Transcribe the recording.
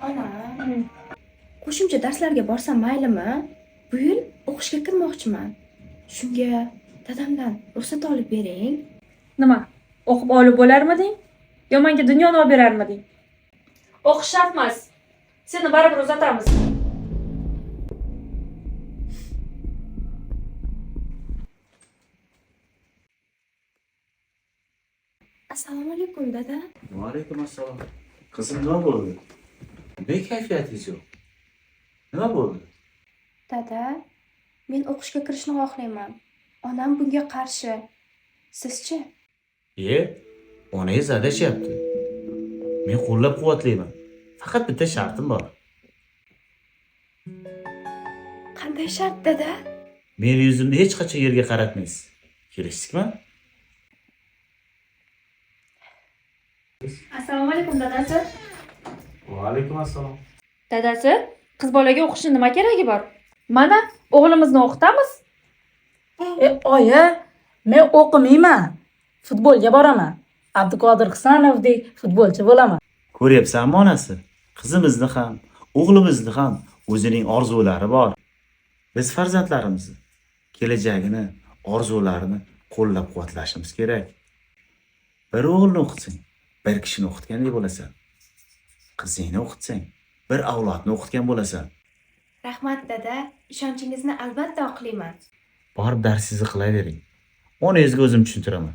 Ona, qo'shimcha darslarga borsam maylimi? Bu yil o'qishga kirmoqchiman. Shunga dadamdan ruxsat olib bering. Nima? O'qib olib bo'larmiding? Yo menga dunyoni olib berarmiding? O'qish shart emas. Seni baribir uzatamiz. Assalomu alaykum dada. Va alaykum assalom. Qizim nima bo'ldi? Bekayfiyatingiz yo'q. Nima bo'ldi? Dada, men o'qishga kirishni xohlayman. Onam bunga qarshi. Sizchi? Onangiz adashyapti. Men qo'llab-quvvatlayman. Faqat bitta shartim bor. Qanday shart dada? Meni yuzimni hech qachon yerga qaratmaysiz. Kelishdikmi? Assalomu alaykum dadasi. Va alaykum assalom. Dadasi, qiz bolaga o'qishni nima keragi bor? Mana o'g'limizni o'qitamiz. Oyi, men o'qimayman. Futbolga boraman. Abduqodir Husanovdek futbolchi bo'laman. Ko'ryapsanmi onasi? Qizimizni ham, o'g'limizni ham o'zining orzulari bor. Biz farzandlarimizni kelajagini, orzularini qo'llab-quvvatlashimiz kerak. Bir o'g'ilni o'qitsang, bir kishini o'qitgandek bo'lasan. Qizingni o'qitsang, bir avlodni o'qitgan bo'lasan. Rahmat dada, ishonchingizni albatta oqlayman. Borib darsingizni qilavering. Onangizga o'zim tushuntiraman.